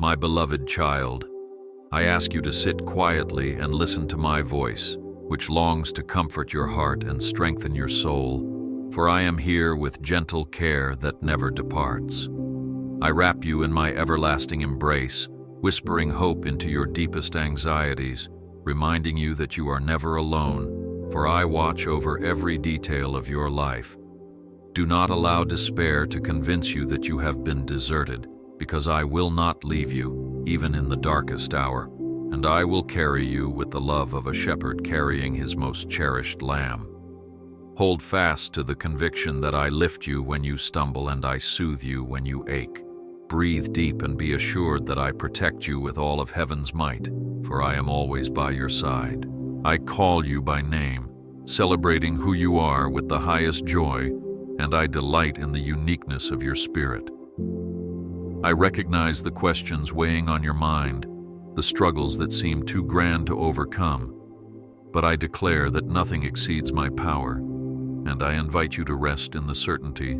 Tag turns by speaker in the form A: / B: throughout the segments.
A: My beloved child, I ask you to sit quietly and listen to my voice, which longs to comfort your heart and strengthen your soul, for I am here with gentle care that never departs. I wrap you in my everlasting embrace, whispering hope into your deepest anxieties, reminding you that you are never alone, for I watch over every detail of your life. Do not allow despair to convince you that you have been deserted, because I will not leave you, even in the darkest hour, and I will carry you with the love of a shepherd carrying his most cherished lamb. Hold fast to the conviction that I lift you when you stumble and I soothe you when you ache. Breathe deep and be assured that I protect you with all of heaven's might, for I am always by your side. I call you by name, celebrating who you are with the highest joy, and I delight in the uniqueness of your spirit. I recognize the questions weighing on your mind, the struggles that seem too grand to overcome, but I declare that nothing exceeds my power, and I invite you to rest in the certainty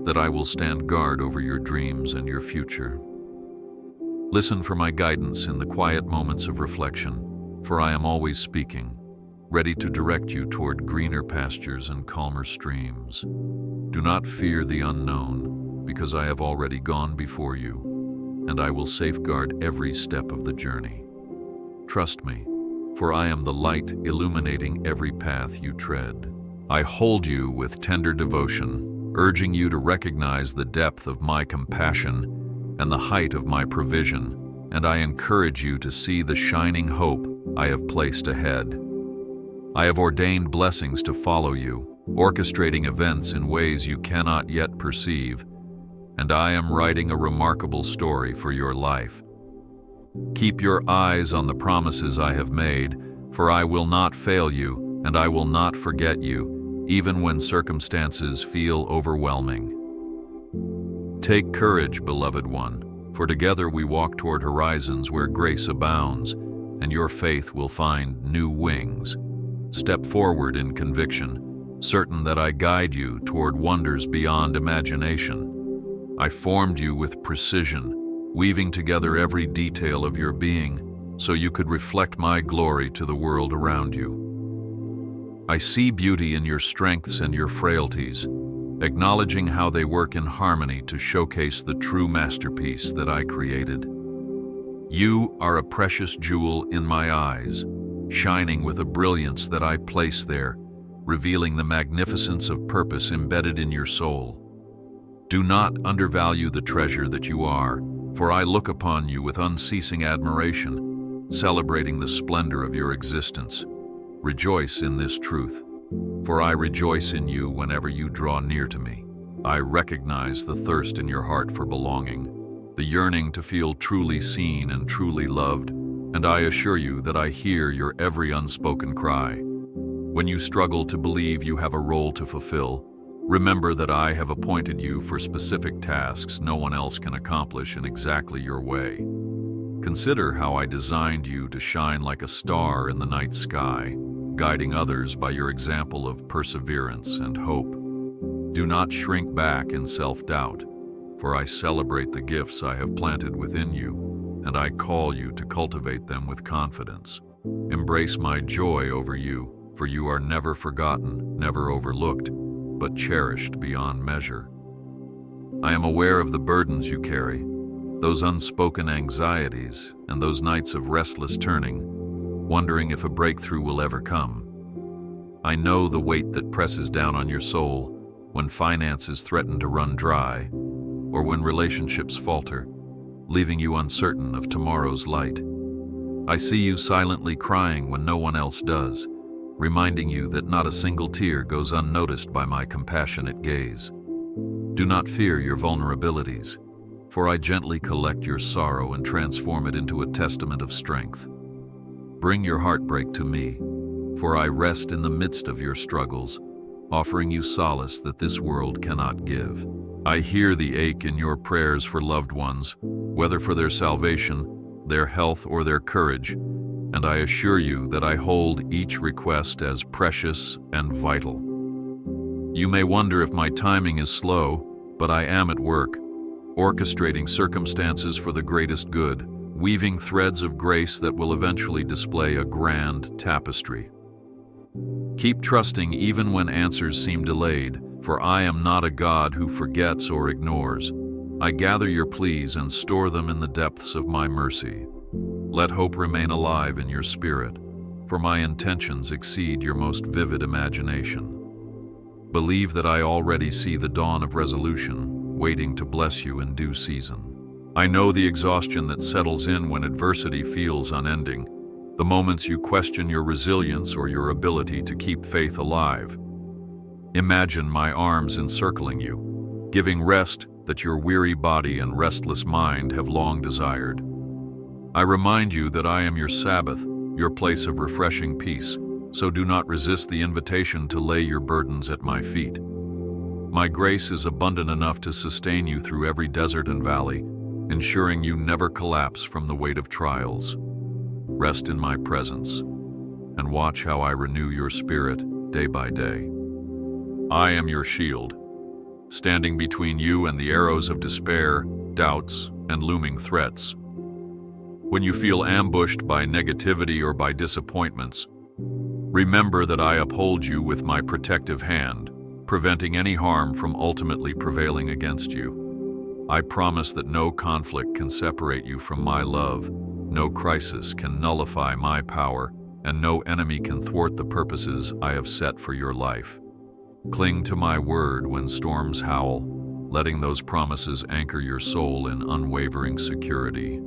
A: that I will stand guard over your dreams and your future. Listen for my guidance in the quiet moments of reflection, for I am always speaking, ready to direct you toward greener pastures and calmer streams. Do not fear the unknown, because I have already gone before you, and I will safeguard every step of the journey. Trust me, for I am the light illuminating every path you tread. I hold you with tender devotion, urging you to recognize the depth of my compassion and the height of my provision, and I encourage you to see the shining hope I have placed ahead. I have ordained blessings to follow you, orchestrating events in ways you cannot yet perceive, and I am writing a remarkable story for your life. Keep your eyes on the promises I have made, for I will not fail you, and I will not forget you, even when circumstances feel overwhelming. Take courage, beloved one, for together we walk toward horizons where grace abounds, and your faith will find new wings. Step forward in conviction, certain that I guide you toward wonders beyond imagination. I formed you with precision, weaving together every detail of your being so you could reflect my glory to the world around you. I see beauty in your strengths and your frailties, acknowledging how they work in harmony to showcase the true masterpiece that I created. You are a precious jewel in my eyes, shining with a brilliance that I place there, revealing the magnificence of purpose embedded in your soul. Do not undervalue the treasure that you are, for I look upon you with unceasing admiration, celebrating the splendor of your existence. Rejoice in this truth, for I rejoice in you whenever you draw near to me. I recognize the thirst in your heart for belonging, the yearning to feel truly seen and truly loved, and I assure you that I hear your every unspoken cry. When you struggle to believe you have a role to fulfill, remember that I have appointed you for specific tasks no one else can accomplish in exactly your way. Consider how I designed you to shine like a star in the night sky, guiding others by your example of perseverance and hope. Do not shrink back in self-doubt, for I celebrate the gifts I have planted within you, and I call you to cultivate them with confidence. Embrace my joy over you, for you are never forgotten, never overlooked, but cherished beyond measure. I am aware of the burdens you carry, those unspoken anxieties, and those nights of restless turning, wondering if a breakthrough will ever come. I know the weight that presses down on your soul when finances threaten to run dry, or when relationships falter, leaving you uncertain of tomorrow's light. I see you silently crying when no one else does, reminding you that not a single tear goes unnoticed by my compassionate gaze. Do not fear your vulnerabilities, for I gently collect your sorrow and transform it into a testament of strength. Bring your heartbreak to me, for I rest in the midst of your struggles, offering you solace that this world cannot give. I hear the ache in your prayers for loved ones, whether for their salvation, their health, or their courage, and I assure you that I hold each request as precious and vital. You may wonder if my timing is slow, but I am at work, orchestrating circumstances for the greatest good, weaving threads of grace that will eventually display a grand tapestry. Keep trusting even when answers seem delayed, for I am not a God who forgets or ignores. I gather your pleas and store them in the depths of my mercy. Let hope remain alive in your spirit, for my intentions exceed your most vivid imagination. Believe that I already see the dawn of resolution, waiting to bless you in due season. I know the exhaustion that settles in when adversity feels unending, the moments you question your resilience or your ability to keep faith alive. Imagine my arms encircling you, giving rest that your weary body and restless mind have long desired. I remind you that I am your Sabbath, your place of refreshing peace, so do not resist the invitation to lay your burdens at my feet. My grace is abundant enough to sustain you through every desert and valley, ensuring you never collapse from the weight of trials. Rest in my presence, and watch how I renew your spirit day by day. I am your shield, standing between you and the arrows of despair, doubts, and looming threats. When you feel ambushed by negativity or by disappointments, remember that I uphold you with my protective hand, preventing any harm from ultimately prevailing against you. I promise that no conflict can separate you from my love, no crisis can nullify my power, and no enemy can thwart the purposes I have set for your life. Cling to my word when storms howl, letting those promises anchor your soul in unwavering security.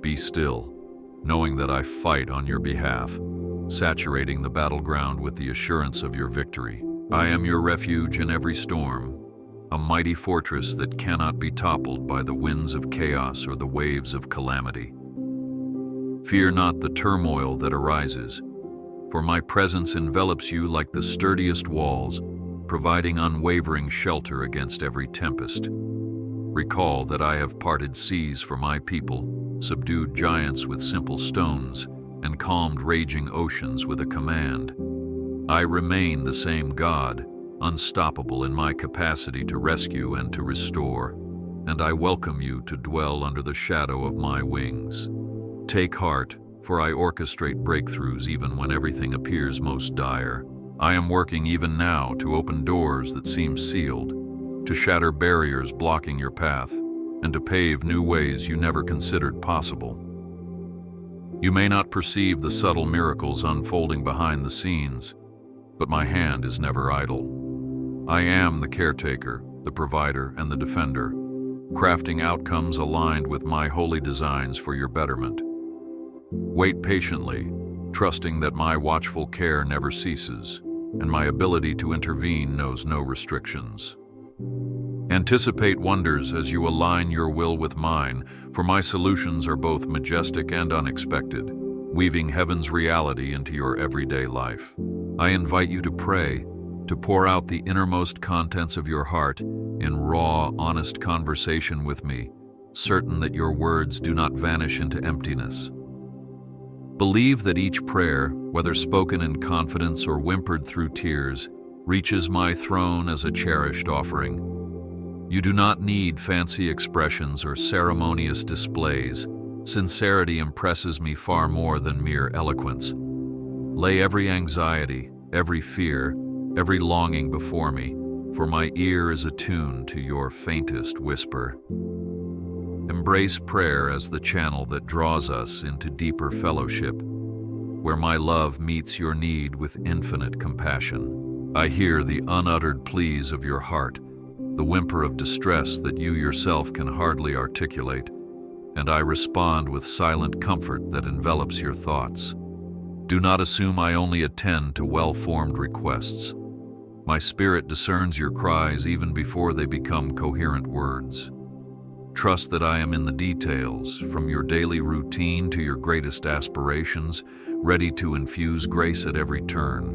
A: Be still, knowing that I fight on your behalf, saturating the battleground with the assurance of your victory. I am your refuge in every storm, a mighty fortress that cannot be toppled by the winds of chaos or the waves of calamity. Fear not the turmoil that arises, for my presence envelops you like the sturdiest walls, providing unwavering shelter against every tempest. Recall that I have parted seas for my people, subdued giants with simple stones, and calmed raging oceans with a command. I remain the same God, unstoppable in my capacity to rescue and to restore, and I welcome you to dwell under the shadow of my wings. Take heart, for I orchestrate breakthroughs even when everything appears most dire. I am working even now to open doors that seem sealed, to shatter barriers blocking your path, and to pave new ways you never considered possible. You may not perceive the subtle miracles unfolding behind the scenes, but my hand is never idle. I am the caretaker, the provider, and the defender, crafting outcomes aligned with my holy designs for your betterment. Wait patiently, trusting that my watchful care never ceases, and my ability to intervene knows no restrictions. Anticipate wonders as you align your will with mine, for my solutions are both majestic and unexpected, weaving heaven's reality into your everyday life. I invite you to pray, to pour out the innermost contents of your heart in raw, honest conversation with me, certain that your words do not vanish into emptiness. Believe that each prayer, whether spoken in confidence or whimpered through tears, reaches my throne as a cherished offering. You do not need fancy expressions or ceremonious displays. Sincerity impresses me far more than mere eloquence. Lay every anxiety, every fear, every longing before me, for my ear is attuned to your faintest whisper. Embrace prayer as the channel that draws us into deeper fellowship, where my love meets your need with infinite compassion. I hear the unuttered pleas of your heart, the whimper of distress that you yourself can hardly articulate, and I respond with silent comfort that envelops your thoughts. Do not assume I only attend to well-formed requests. My spirit discerns your cries even before they become coherent words. Trust that I am in the details, from your daily routine to your greatest aspirations, ready to infuse grace at every turn.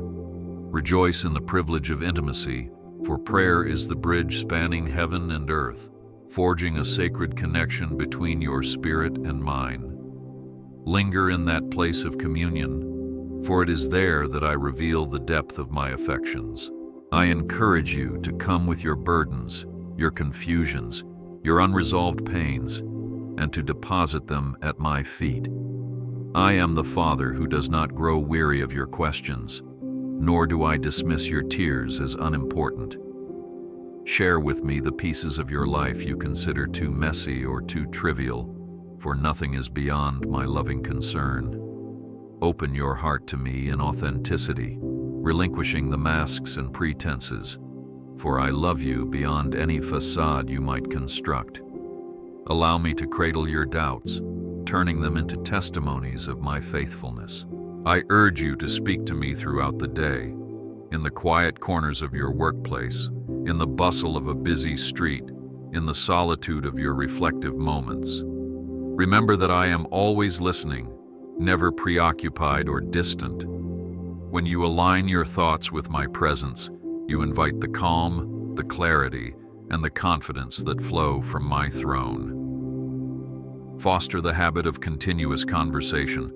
A: Rejoice in the privilege of intimacy, for prayer is the bridge spanning heaven and earth, forging a sacred connection between your spirit and mine. Linger in that place of communion, for it is there that I reveal the depth of my affections. I encourage you to come with your burdens, your confusions, your unresolved pains, and to deposit them at my feet. I am the Father who does not grow weary of your questions, nor do I dismiss your tears as unimportant. Share with me the pieces of your life you consider too messy or too trivial, for nothing is beyond my loving concern. Open your heart to me in authenticity, relinquishing the masks and pretenses, for I love you beyond any facade you might construct. Allow me to cradle your doubts, turning them into testimonies of my faithfulness. I urge you to speak to me throughout the day, in the quiet corners of your workplace, in the bustle of a busy street, in the solitude of your reflective moments. Remember that I am always listening, never preoccupied or distant. When you align your thoughts with my presence, you invite the calm, the clarity, and the confidence that flow from my throne. Foster the habit of continuous conversation,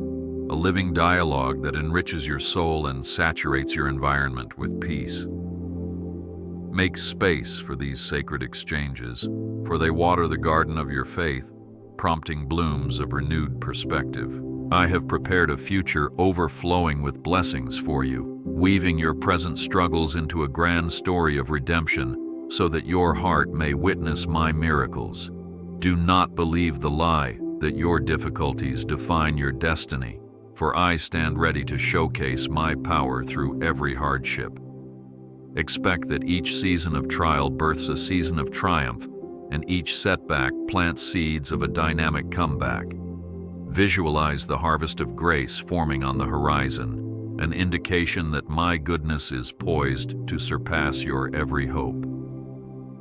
A: a living dialogue that enriches your soul and saturates your environment with peace. Make space for these sacred exchanges, for they water the garden of your faith, prompting blooms of renewed perspective. I have prepared a future overflowing with blessings for you, weaving your present struggles into a grand story of redemption so that your heart may witness my miracles. Do not believe the lie that your difficulties define your destiny, for I stand ready to showcase my power through every hardship. Expect that each season of trial births a season of triumph, and each setback plants seeds of a dynamic comeback. Visualize the harvest of grace forming on the horizon, an indication that my goodness is poised to surpass your every hope.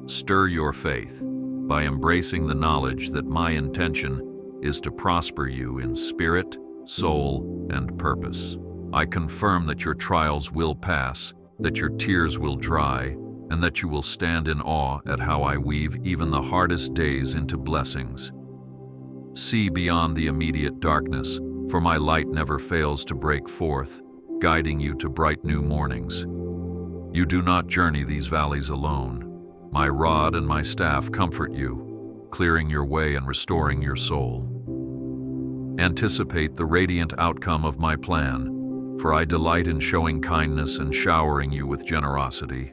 A: Stir your faith by embracing the knowledge that my intention is to prosper you in spirit, soul, and purpose. I confirm that your trials will pass, that your tears will dry, and that you will stand in awe at how I weave even the hardest days into blessings. See beyond the immediate darkness, for my light never fails to break forth, guiding you to bright new mornings. You do not journey these valleys alone. My rod and my staff comfort you, clearing your way and restoring your soul. Anticipate the radiant outcome of my plan, for I delight in showing kindness and showering you with generosity.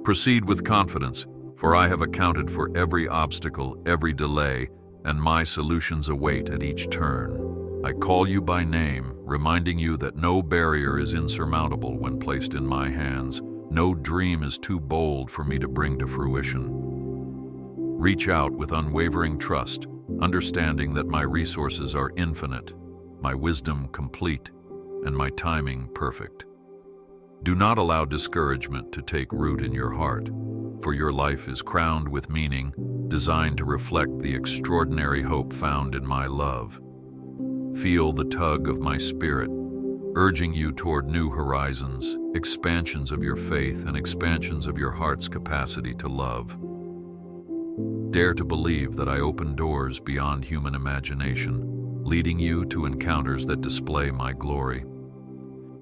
A: Proceed with confidence, for I have accounted for every obstacle, every delay, and my solutions await at each turn. I call you by name, reminding you that no barrier is insurmountable when placed in my hands. No dream is too bold for me to bring to fruition. Reach out with unwavering trust, understanding that my resources are infinite, my wisdom complete, and my timing perfect. Do not allow discouragement to take root in your heart, for your life is crowned with meaning, designed to reflect the extraordinary hope found in my love. Feel the tug of my spirit, urging you toward new horizons, expansions of your faith, and expansions of your heart's capacity to love. Dare to believe that I open doors beyond human imagination, leading you to encounters that display my glory.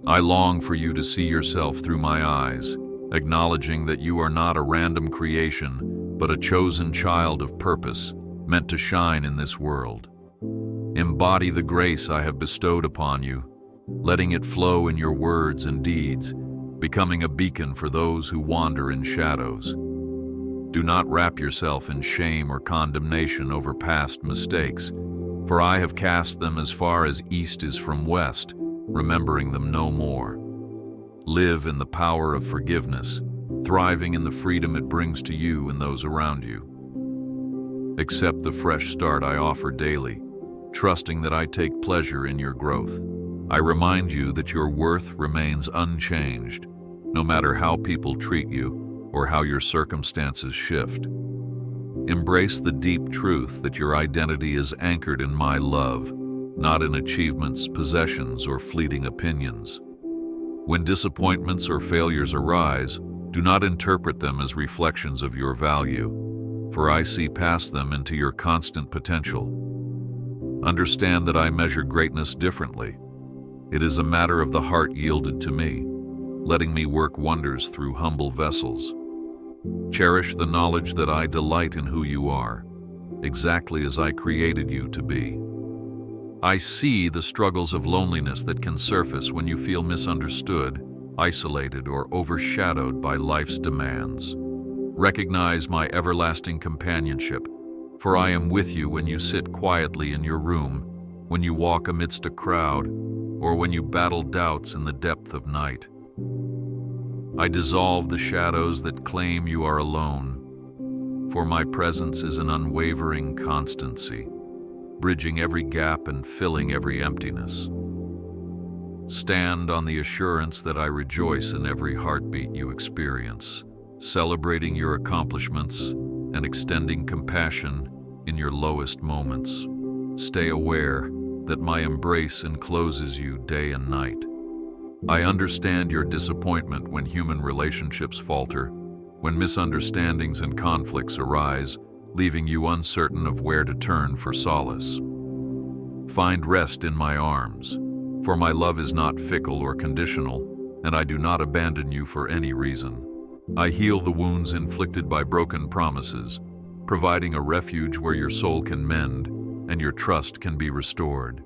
A: I long for you to see yourself through my eyes, acknowledging that you are not a random creation, but a chosen child of purpose, meant to shine in this world. Embody the grace I have bestowed upon you, letting it flow in your words and deeds, becoming a beacon for those who wander in shadows. Do not wrap yourself in shame or condemnation over past mistakes, for I have cast them as far as east is from west, remembering them no more. Live in the power of forgiveness, thriving in the freedom it brings to you and those around you. Accept the fresh start I offer daily, trusting that I take pleasure in your growth. I remind you that your worth remains unchanged, no matter how people treat you or how your circumstances shift. Embrace the deep truth that your identity is anchored in my love, not in achievements, possessions, or fleeting opinions. When disappointments or failures arise, do not interpret them as reflections of your value, for I see past them into your constant potential. Understand that I measure greatness differently. It is a matter of the heart yielded to me, letting me work wonders through humble vessels. Cherish the knowledge that I delight in who you are, exactly as I created you to be. I see the struggles of loneliness that can surface when you feel misunderstood, isolated, or overshadowed by life's demands. Recognize my everlasting companionship, for I am with you when you sit quietly in your room, when you walk amidst a crowd, or when you battle doubts in the depth of night. I dissolve the shadows that claim you are alone, for my presence is an unwavering constancy, bridging every gap and filling every emptiness. Stand on the assurance that I rejoice in every heartbeat you experience, celebrating your accomplishments and extending compassion in your lowest moments. Stay aware that my embrace encloses you day and night. I understand your disappointment when human relationships falter, when misunderstandings and conflicts arise, leaving you uncertain of where to turn for solace. Find rest in my arms, for my love is not fickle or conditional, and I do not abandon you for any reason. I heal the wounds inflicted by broken promises, providing a refuge where your soul can mend and your trust can be restored.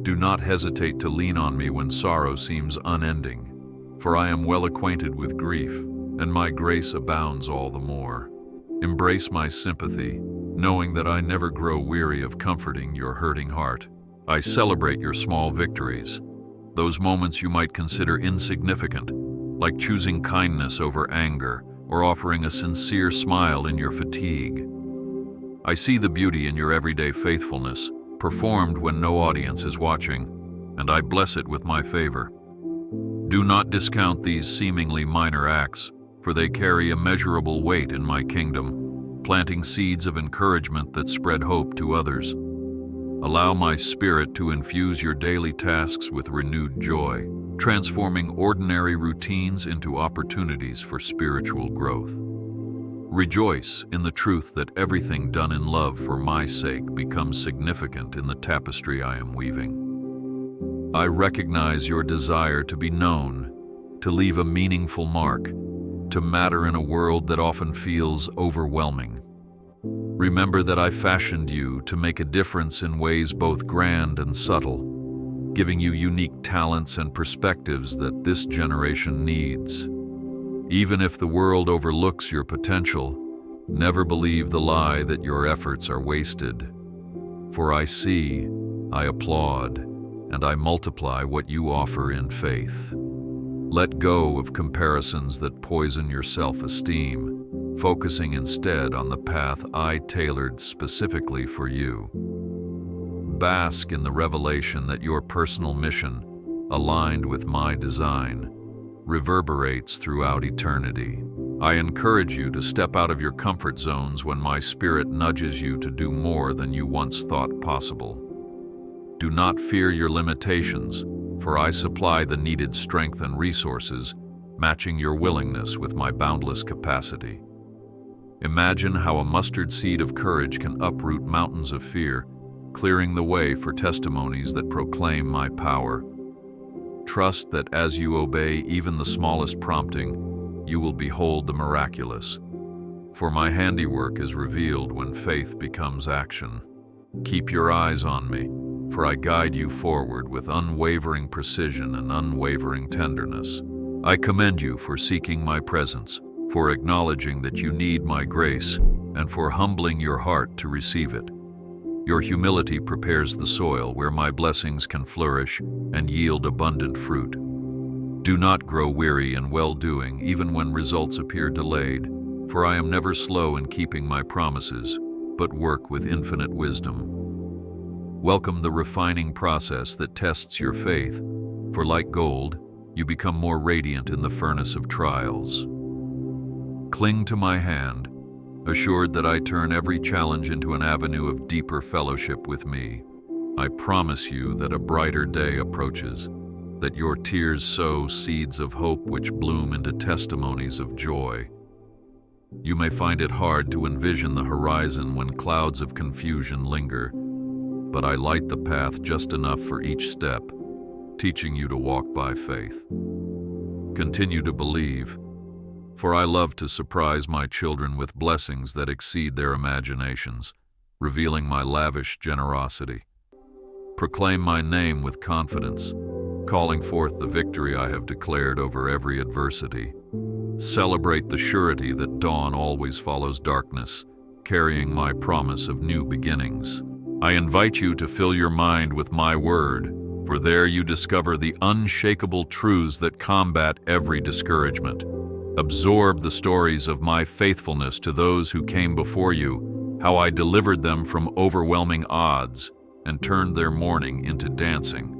A: Do not hesitate to lean on me when sorrow seems unending, for I am well acquainted with grief, and my grace abounds all the more. Embrace my sympathy, knowing that I never grow weary of comforting your hurting heart. I celebrate your small victories, those moments you might consider insignificant, like choosing kindness over anger or offering a sincere smile in your fatigue. I see the beauty in your everyday faithfulness, performed when no audience is watching, and I bless it with my favor. Do not discount these seemingly minor acts, for they carry immeasurable weight in my kingdom, planting seeds of encouragement that spread hope to others. Allow my spirit to infuse your daily tasks with renewed joy, transforming ordinary routines into opportunities for spiritual growth. Rejoice in the truth that everything done in love for my sake becomes significant in the tapestry I am weaving. I recognize your desire to be known, to leave a meaningful mark, to matter in a world that often feels overwhelming. Remember that I fashioned you to make a difference in ways both grand and subtle, giving you unique talents and perspectives that this generation needs. Even if the world overlooks your potential, never believe the lie that your efforts are wasted. For I see, I applaud, and I multiply what you offer in faith. Let go of comparisons that poison your self-esteem, focusing instead on the path I tailored specifically for you. Bask in the revelation that your personal mission, aligned with my design, reverberates throughout eternity. I encourage you to step out of your comfort zones when my spirit nudges you to do more than you once thought possible. Do not fear your limitations, for I supply the needed strength and resources, matching your willingness with my boundless capacity. Imagine how a mustard seed of courage can uproot mountains of fear, clearing the way for testimonies that proclaim my power. Trust that as you obey even the smallest prompting, you will behold the miraculous. For my handiwork is revealed when faith becomes action. Keep your eyes on me, for I guide you forward with unwavering precision and unwavering tenderness. I commend you for seeking my presence, for acknowledging that you need my grace, and for humbling your heart to receive it. Your humility prepares the soil where my blessings can flourish and yield abundant fruit. Do not grow weary in well-doing even when results appear delayed, for I am never slow in keeping my promises, but work with infinite wisdom. Welcome the refining process that tests your faith, for like gold, you become more radiant in the furnace of trials. Cling to my hand, assured that I turn every challenge into an avenue of deeper fellowship with me. I promise you that a brighter day approaches, that your tears sow seeds of hope which bloom into testimonies of joy. You may find it hard to envision the horizon when clouds of confusion linger, but I light the path just enough for each step, teaching you to walk by faith. Continue to believe, for I love to surprise my children with blessings that exceed their imaginations. revealing my lavish generosity. Proclaim my name with confidence, calling forth the victory I have declared over every adversity. Celebrate the surety that dawn always follows darkness, carrying my promise of new beginnings. I invite you to fill your mind with my word, for there you discover the unshakable truths that combat every discouragement. Absorb the stories of my faithfulness to those who came before you, how I delivered them from overwhelming odds and turned their mourning into dancing.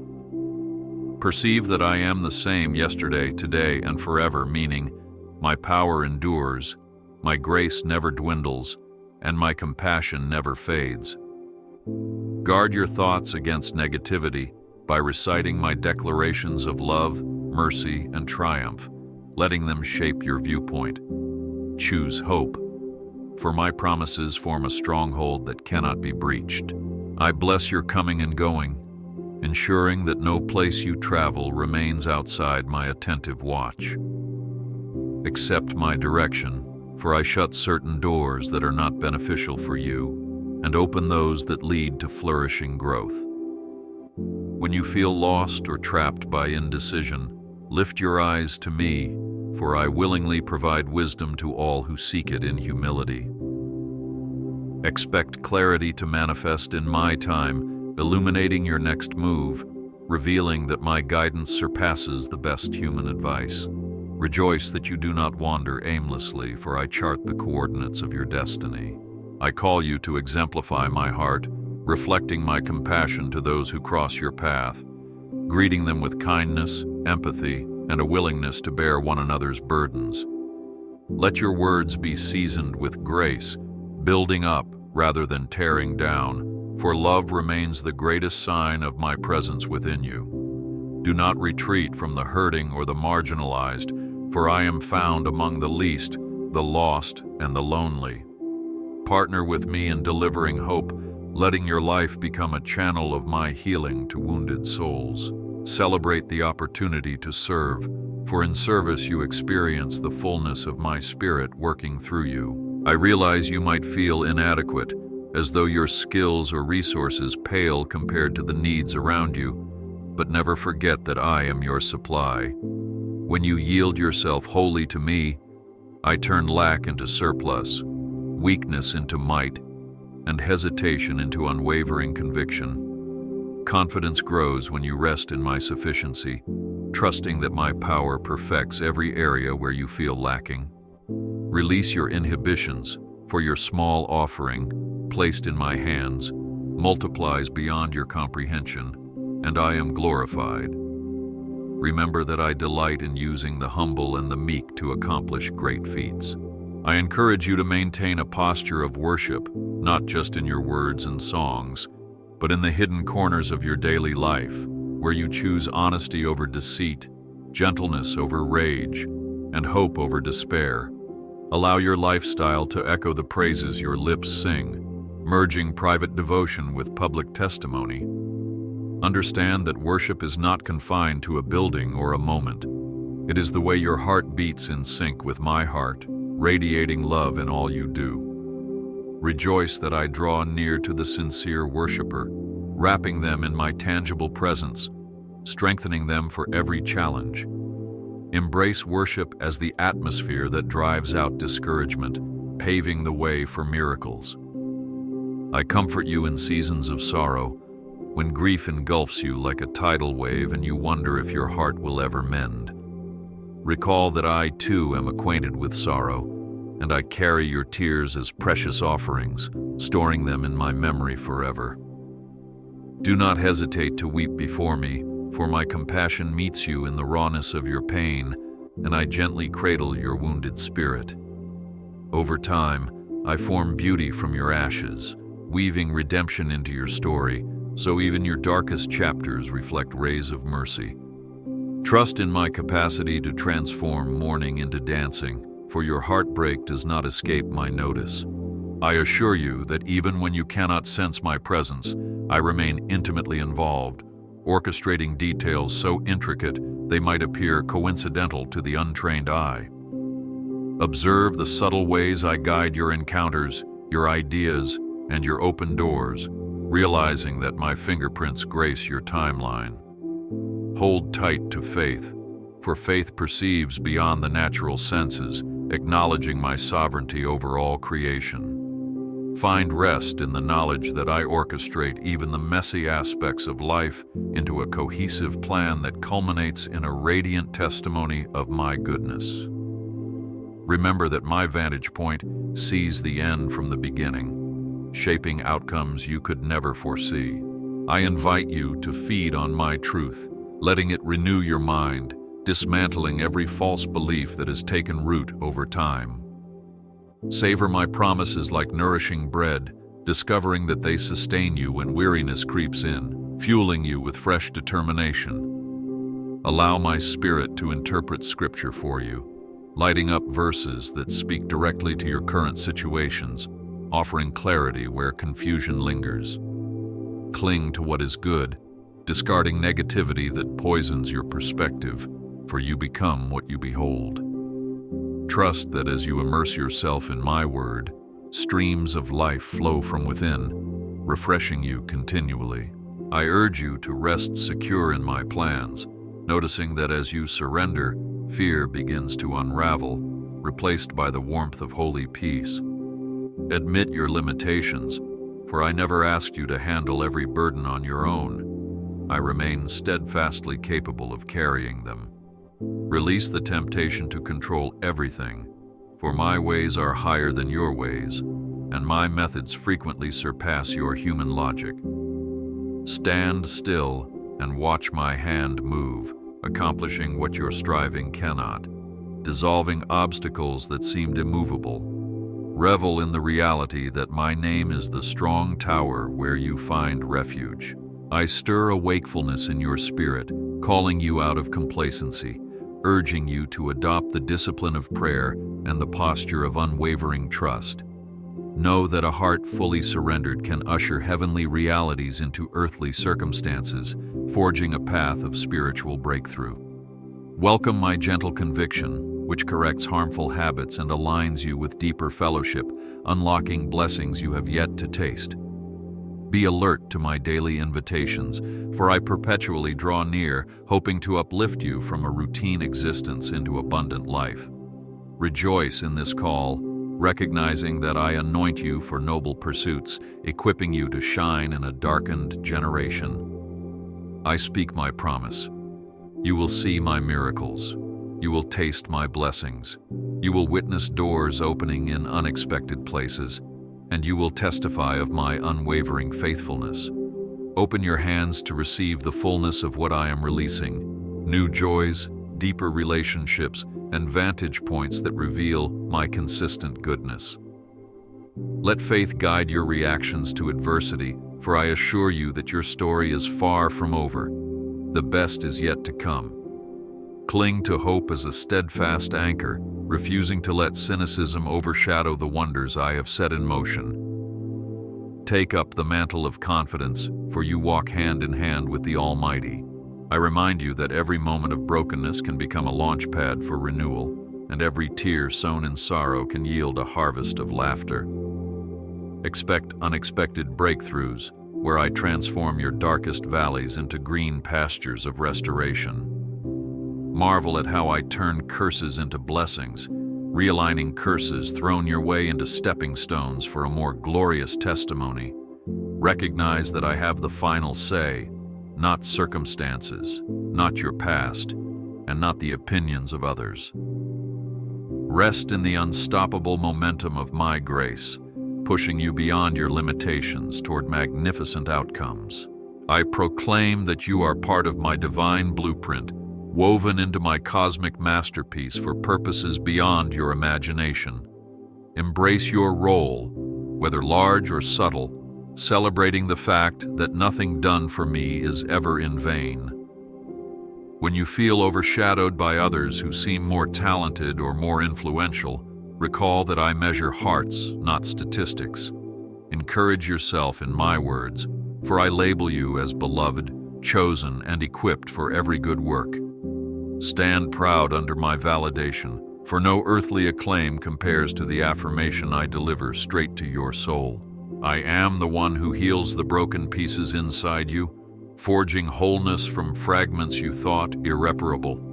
A: Perceive that I am the same yesterday, today, and forever, meaning my power endures, my grace never dwindles, and my compassion never fades. Guard your thoughts against negativity by reciting my declarations of love, mercy, and triumph, letting them shape your viewpoint. Choose hope, for my promises form a stronghold that cannot be breached. I bless your coming and going, ensuring that no place you travel remains outside my attentive watch. Accept my direction, for I shut certain doors that are not beneficial for you, and open those that lead to flourishing growth. When you feel lost or trapped by indecision, lift your eyes to me, for I willingly provide wisdom to all who seek it in humility. Expect clarity to manifest in my time, illuminating your next move, revealing that my guidance surpasses the best human advice. Rejoice that you do not wander aimlessly, for I chart the coordinates of your destiny. I call you to exemplify my heart, reflecting my compassion to those who cross your path, greeting them with kindness, empathy, and a willingness to bear one another's burdens. Let your words be seasoned with grace, building up rather than tearing down, for love remains the greatest sign of my presence within you. Do not retreat from the hurting or the marginalized, for I am found among the least, the lost, and the lonely. Partner with me in delivering hope, letting your life become a channel of my healing to wounded souls. Celebrate the opportunity to serve, for in service you experience the fullness of my spirit working through you. I realize you might feel inadequate, as though your skills or resources pale compared to the needs around you, but never forget that I am your supply. When you yield yourself wholly to me, I turn lack into surplus, weakness into might, and hesitation into unwavering conviction. Confidence grows when you rest in my sufficiency, trusting that my power perfects every area where you feel lacking. Release your inhibitions, for your small offering, placed in my hands, multiplies beyond your comprehension, and I am glorified. Remember that I delight in using the humble and the meek to accomplish great feats. I encourage you to maintain a posture of worship, not just in your words and songs, but in the hidden corners of your daily life, where you choose honesty over deceit, gentleness over rage, and hope over despair. Allow your lifestyle to echo the praises your lips sing, merging private devotion with public testimony. Understand that worship is not confined to a building or a moment. It is the way your heart beats in sync with my heart, radiating love in all you do. Rejoice that I draw near to the sincere worshiper, wrapping them in my tangible presence, strengthening them for every challenge. Embrace worship as the atmosphere that drives out discouragement, paving the way for miracles. I comfort you in seasons of sorrow, when grief engulfs you like a tidal wave and you wonder if your heart will ever mend. Recall that I, too, am acquainted with sorrow, and I carry your tears as precious offerings, storing them in my memory forever. Do not hesitate to weep before me, for my compassion meets you in the rawness of your pain, and I gently cradle your wounded spirit. Over time, I form beauty from your ashes, weaving redemption into your story, so even your darkest chapters reflect rays of mercy. Trust in my capacity to transform mourning into dancing, for your heartbreak does not escape my notice. I assure you that even when you cannot sense my presence, I remain intimately involved, orchestrating details so intricate they might appear coincidental to the untrained eye. Observe the subtle ways I guide your encounters, your ideas, and your open doors, realizing that my fingerprints grace your timeline. Hold tight to faith, for faith perceives beyond the natural senses, acknowledging my sovereignty over all creation. Find rest in the knowledge that I orchestrate even the messy aspects of life into a cohesive plan that culminates in a radiant testimony of my goodness. Remember that my vantage point sees the end from the beginning, shaping outcomes you could never foresee. I invite you to feed on my truth, letting it renew your mind, dismantling every false belief that has taken root over time. Savor my promises like nourishing bread, discovering that they sustain you when weariness creeps in, fueling you with fresh determination. Allow my spirit to interpret Scripture for you, lighting up verses that speak directly to your current situations, offering clarity where confusion lingers. Cling to what is good, discarding negativity that poisons your perspective, for you become what you behold. Trust that as you immerse yourself in my word, streams of life flow from within, refreshing you continually. I urge you to rest secure in my plans, noticing that as you surrender, fear begins to unravel, replaced by the warmth of holy peace. Admit your limitations, for I never asked you to handle every burden on your own. I remain steadfastly capable of carrying them. Release the temptation to control everything, for my ways are higher than your ways, and my methods frequently surpass your human logic. Stand still and watch my hand move, accomplishing what your striving cannot, dissolving obstacles that seemed immovable. Revel in the reality that my name is the strong tower where you find refuge. I stir a wakefulness in your spirit, calling you out of complacency, urging you to adopt the discipline of prayer and the posture of unwavering trust. Know that a heart fully surrendered can usher heavenly realities into earthly circumstances, forging a path of spiritual breakthrough. Welcome my gentle conviction, which corrects harmful habits and aligns you with deeper fellowship, unlocking blessings you have yet to taste. Be alert to my daily invitations, for I perpetually draw near, hoping to uplift you from a routine existence into abundant life. Rejoice in this call, recognizing that I anoint you for noble pursuits, equipping you to shine in a darkened generation. I speak my promise. You will see my miracles. You will taste my blessings. You will witness doors opening in unexpected places, and you will testify of my unwavering faithfulness. Open your hands to receive the fullness of what I am releasing, new joys, deeper relationships, and vantage points that reveal my consistent goodness. Let faith guide your reactions to adversity, for I assure you that your story is far from over. The best is yet to come. Cling to hope as a steadfast anchor, refusing to let cynicism overshadow the wonders I have set in motion. Take up the mantle of confidence, for you walk hand in hand with the Almighty. I remind you that every moment of brokenness can become a launch pad for renewal, and every tear sown in sorrow can yield a harvest of laughter. Expect unexpected breakthroughs, where I transform your darkest valleys into green pastures of restoration. Marvel at how I turn curses into blessings, realigning curses thrown your way into stepping stones for a more glorious testimony. Recognize that I have the final say, not circumstances, not your past, and not the opinions of others. Rest in the unstoppable momentum of my grace, pushing you beyond your limitations toward magnificent outcomes. I proclaim that you are part of my divine blueprint, woven into my cosmic masterpiece for purposes beyond your imagination. Embrace your role, whether large or subtle, celebrating the fact that nothing done for me is ever in vain. When you feel overshadowed by others who seem more talented or more influential, recall that I measure hearts, not statistics. Encourage yourself in my words, for I label you as beloved, chosen, and equipped for every good work. Stand proud under my validation, for no earthly acclaim compares to the affirmation I deliver straight to your soul. I am the one who heals the broken pieces inside you, forging wholeness from fragments you thought irreparable.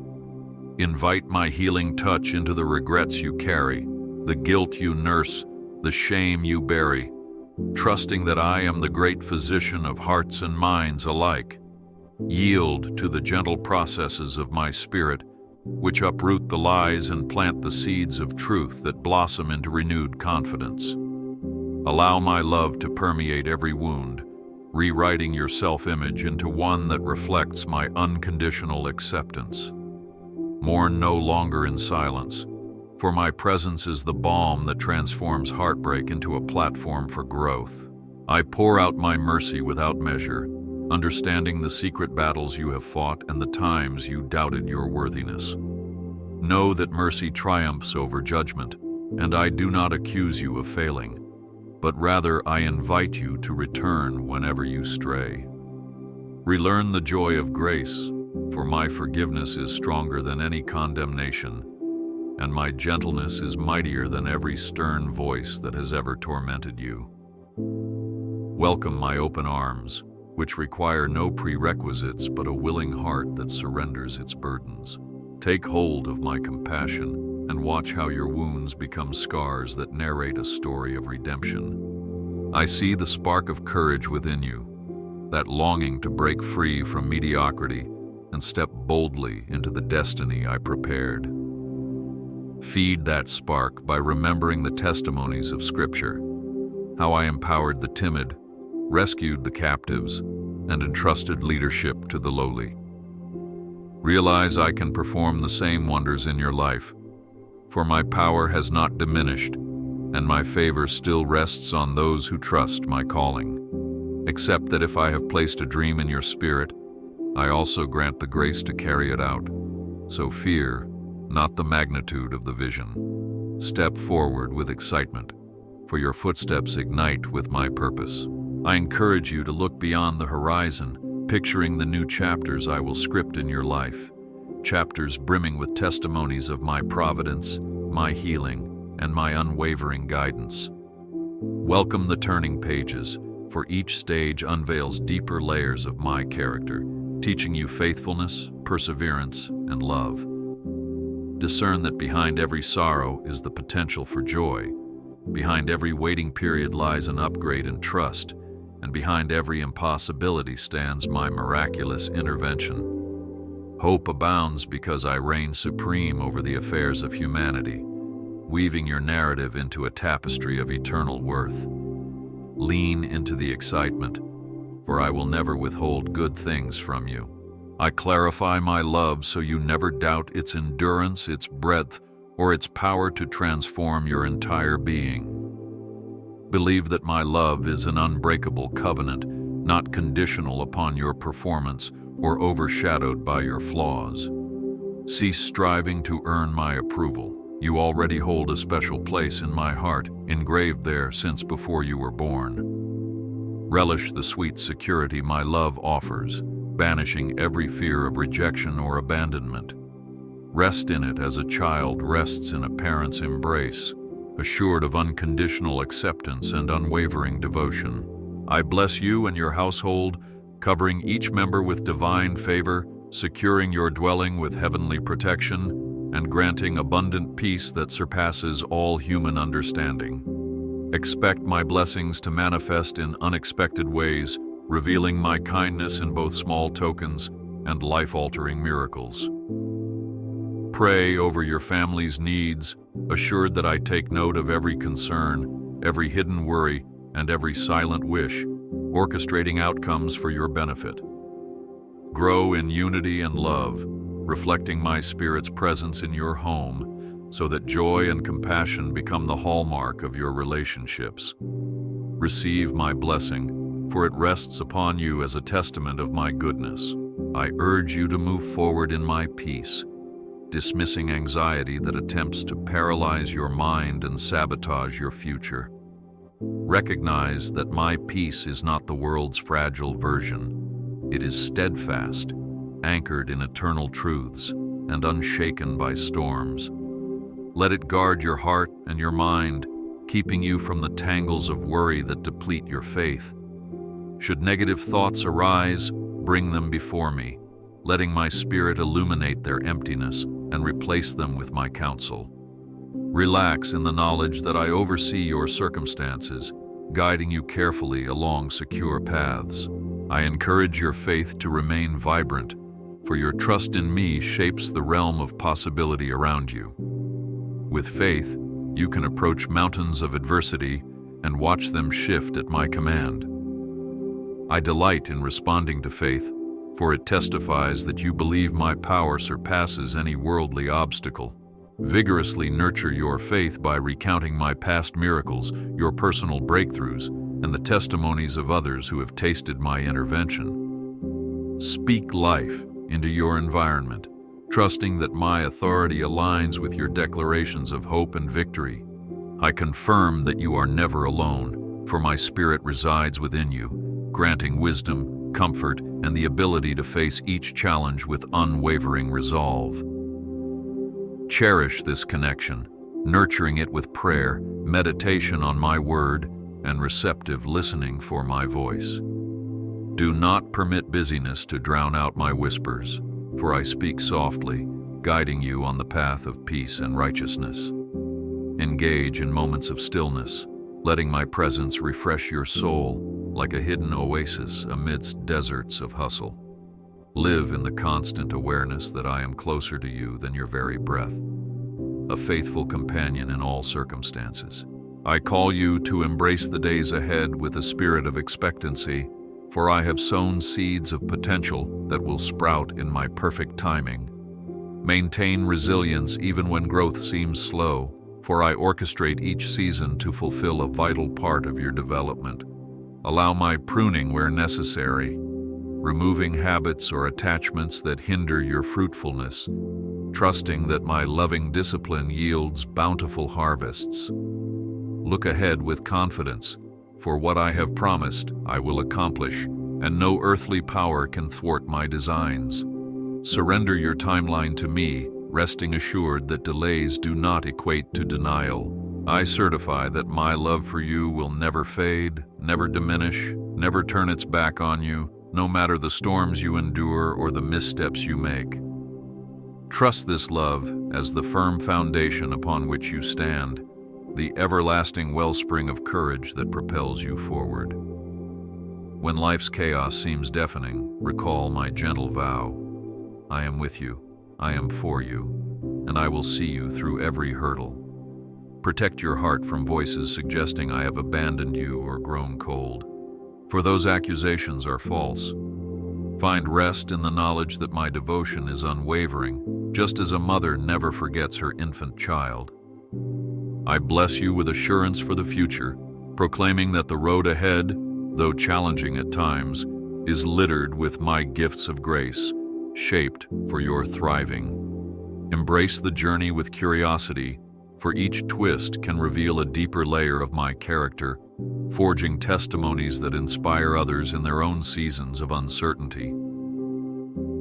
A: Invite my healing touch into the regrets you carry, the guilt you nurse, the shame you bury, trusting that I am the great physician of hearts and minds alike. Yield to the gentle processes of my spirit, which uproot the lies and plant the seeds of truth that blossom into renewed confidence. Allow my love to permeate every wound, rewriting your self-image into one that reflects my unconditional acceptance. Mourn no longer in silence, for my presence is the balm that transforms heartbreak into a platform for growth. I pour out my mercy without measure, understanding the secret battles you have fought and the times you doubted your worthiness. Know that mercy triumphs over judgment, and I do not accuse you of failing, but rather I invite you to return whenever you stray. Relearn the joy of grace, for my forgiveness is stronger than any condemnation, and my gentleness is mightier than every stern voice that has ever tormented you. Welcome my open arms, which require no prerequisites but a willing heart that surrenders its burdens. Take hold of my compassion and watch how your wounds become scars that narrate a story of redemption. I see the spark of courage within you, that longing to break free from mediocrity and step boldly into the destiny I prepared. Feed that spark by remembering the testimonies of Scripture, how I empowered the timid, rescued the captives, and entrusted leadership to the lowly. Realize I can perform the same wonders in your life, for my power has not diminished, and my favor still rests on those who trust my calling. Accept that if I have placed a dream in your spirit, I also grant the grace to carry it out. So fear not the magnitude of the vision. Step forward with excitement, for your footsteps ignite with my purpose. I encourage you to look beyond the horizon, picturing the new chapters I will script in your life, chapters brimming with testimonies of my providence, my healing, and my unwavering guidance. Welcome the turning pages, for each stage unveils deeper layers of my character, teaching you faithfulness, perseverance, and love. Discern that behind every sorrow is the potential for joy. Behind every waiting period lies an upgrade in trust, and behind every impossibility stands my miraculous intervention. Hope abounds because I reign supreme over the affairs of humanity, weaving your narrative into a tapestry of eternal worth. Lean into the excitement, for I will never withhold good things from you. I clarify my love so you never doubt its endurance, its breadth, or its power to transform your entire being. Believe that my love is an unbreakable covenant, not conditional upon your performance or overshadowed by your flaws. Cease striving to earn my approval. You already hold a special place in my heart, engraved there since before you were born. Relish the sweet security my love offers, banishing every fear of rejection or abandonment. Rest in it as a child rests in a parent's embrace, assured of unconditional acceptance and unwavering devotion. I bless you and your household, covering each member with divine favor, securing your dwelling with heavenly protection, and granting abundant peace that surpasses all human understanding. Expect my blessings to manifest in unexpected ways, revealing my kindness in both small tokens and life-altering miracles. Pray over your family's needs, assured that I take note of every concern, every hidden worry, and every silent wish, orchestrating outcomes for your benefit. Grow in unity and love, reflecting my Spirit's presence in your home, so that joy and compassion become the hallmark of your relationships. Receive my blessing, for it rests upon you as a testament of my goodness. I urge you to move forward in my peace, dismissing anxiety that attempts to paralyze your mind and sabotage your future. Recognize that my peace is not the world's fragile version. It is steadfast, anchored in eternal truths, and unshaken by storms. Let it guard your heart and your mind, keeping you from the tangles of worry that deplete your faith. Should negative thoughts arise, bring them before me, letting my spirit illuminate their emptiness and replace them with my counsel. Relax in the knowledge that I oversee your circumstances, guiding you carefully along secure paths. I encourage your faith to remain vibrant, for your trust in me shapes the realm of possibility around you. With faith, you can approach mountains of adversity and watch them shift at my command. I delight in responding to faith, for it testifies that you believe my power surpasses any worldly obstacle. Vigorously nurture your faith by recounting my past miracles, your personal breakthroughs, and the testimonies of others who have tasted my intervention. Speak life into your environment, trusting that my authority aligns with your declarations of hope and victory. I confirm that you are never alone, for my spirit resides within you, granting wisdom, comfort, and the ability to face each challenge with unwavering resolve. Cherish this connection, nurturing it with prayer, meditation on my word, and receptive listening for my voice. Do not permit busyness to drown out my whispers, for I speak softly, guiding you on the path of peace and righteousness. Engage in moments of stillness, letting my presence refresh your soul like a hidden oasis amidst deserts of hustle. Live in the constant awareness that I am closer to you than your very breath, a faithful companion in all circumstances. I call you to embrace the days ahead with a spirit of expectancy, for I have sown seeds of potential that will sprout in my perfect timing. Maintain resilience even when growth seems slow, for I orchestrate each season to fulfill a vital part of your development. Allow my pruning where necessary, removing habits or attachments that hinder your fruitfulness, trusting that my loving discipline yields bountiful harvests. Look ahead with confidence, for what I have promised I will accomplish, and no earthly power can thwart my designs. Surrender your timeline to me, resting assured that delays do not equate to denial. I certify that my love for you will never fade, never diminish, never turn its back on you, no matter the storms you endure or the missteps you make. Trust this love as the firm foundation upon which you stand, the everlasting wellspring of courage that propels you forward. When life's chaos seems deafening, recall my gentle vow. I am with you, I am for you, and I will see you through every hurdle. Protect your heart from voices suggesting I have abandoned you or grown cold, for those accusations are false. Find rest in the knowledge that my devotion is unwavering, just as a mother never forgets her infant child. I bless you with assurance for the future, proclaiming that the road ahead, though challenging at times, is littered with my gifts of grace, shaped for your thriving. Embrace the journey with curiosity, for each twist can reveal a deeper layer of my character, forging testimonies that inspire others in their own seasons of uncertainty.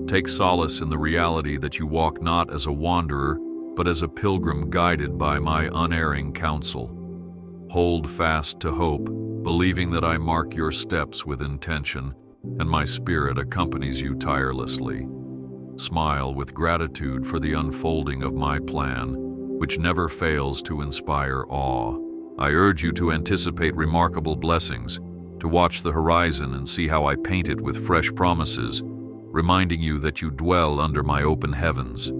A: Take solace in the reality that you walk not as a wanderer, but as a pilgrim guided by my unerring counsel. Hold fast to hope, believing that I mark your steps with intention, and my spirit accompanies you tirelessly. Smile with gratitude for the unfolding of my plan, which never fails to inspire awe. I urge you to anticipate remarkable blessings, to watch the horizon and see how I paint it with fresh promises, reminding you that you dwell under my open heavens.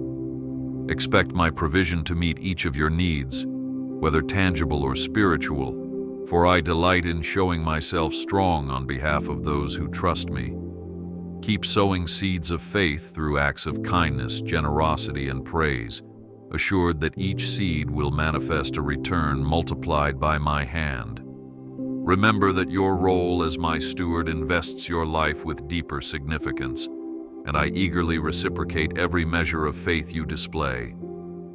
A: Expect my provision to meet each of your needs, whether tangible or spiritual, for I delight in showing myself strong on behalf of those who trust me. Keep sowing seeds of faith through acts of kindness, generosity, and praise, assured that each seed will manifest a return multiplied by my hand. Remember that your role as my steward invests your life with deeper significance, and I eagerly reciprocate every measure of faith you display.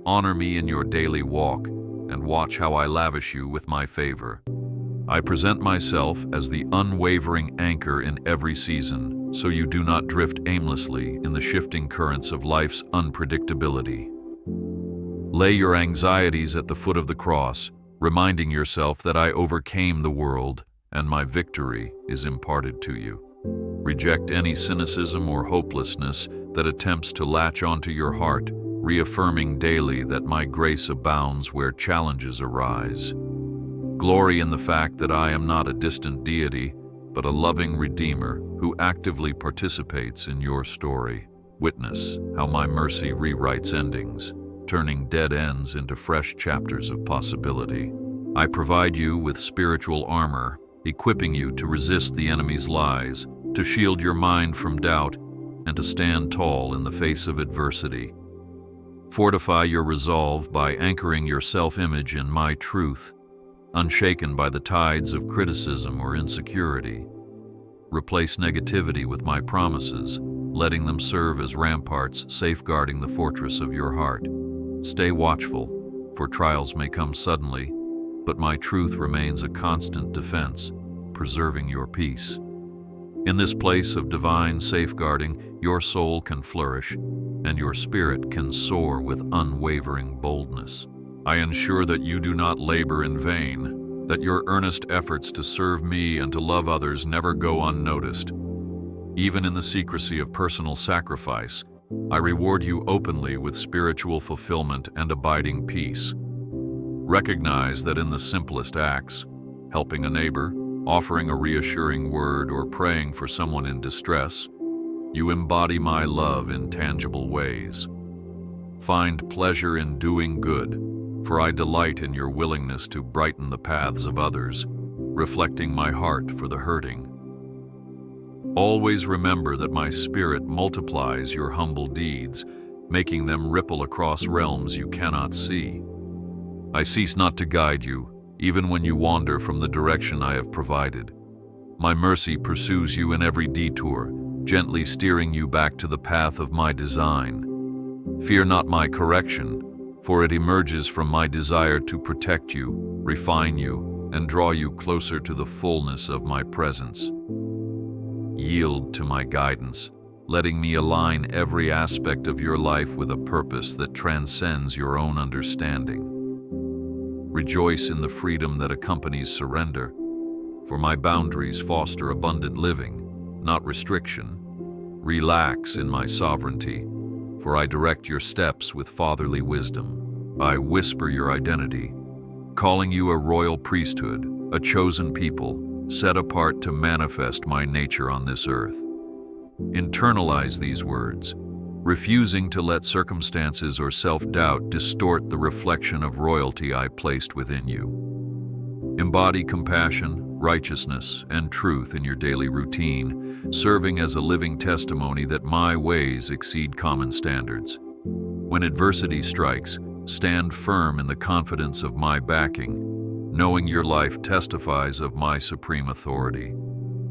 A: Honor me in your daily walk, and watch how I lavish you with my favor. I present myself as the unwavering anchor in every season, so you do not drift aimlessly in the shifting currents of life's unpredictability. Lay your anxieties at the foot of the cross, reminding yourself that I overcame the world and my victory is imparted to you. Reject any cynicism or hopelessness that attempts to latch onto your heart, reaffirming daily that my grace abounds where challenges arise. Glory in the fact that I am not a distant deity, but a loving Redeemer who actively participates in your story. Witness how my mercy rewrites endings, turning dead ends into fresh chapters of possibility. I provide you with spiritual armor, equipping you to resist the enemy's lies, to shield your mind from doubt, and to stand tall in the face of adversity. Fortify your resolve by anchoring your self-image in my truth, unshaken by the tides of criticism or insecurity. Replace negativity with my promises, letting them serve as ramparts safeguarding the fortress of your heart. Stay watchful, for trials may come suddenly, but my truth remains a constant defense, preserving your peace. In this place of divine safeguarding, your soul can flourish, and your spirit can soar with unwavering boldness. I ensure that you do not labor in vain, that your earnest efforts to serve me and to love others never go unnoticed. Even in the secrecy of personal sacrifice, I reward you openly with spiritual fulfillment and abiding peace. Recognize that in the simplest acts, helping a neighbor, offering a reassuring word, or praying for someone in distress, you embody my love in tangible ways. Find pleasure in doing good, for I delight in your willingness to brighten the paths of others, reflecting my heart for the hurting. Always remember that my spirit multiplies your humble deeds, making them ripple across realms you cannot see. I cease not to guide you, even when you wander from the direction I have provided. My mercy pursues you in every detour, gently steering you back to the path of my design. Fear not my correction, for it emerges from my desire to protect you, refine you, and draw you closer to the fullness of my presence. Yield to my guidance, letting me align every aspect of your life with a purpose that transcends your own understanding. Rejoice in the freedom that accompanies surrender, for my boundaries foster abundant living, not restriction. Relax in my sovereignty, for I direct your steps with fatherly wisdom. I whisper your identity, calling you a royal priesthood, a chosen people, set apart to manifest my nature on this earth. Internalize these words, refusing to let circumstances or self-doubt distort the reflection of royalty I placed within you. Embody compassion, righteousness, and truth in your daily routine, serving as a living testimony that my ways exceed common standards. When adversity strikes, stand firm in the confidence of my backing, knowing your life testifies of my supreme authority.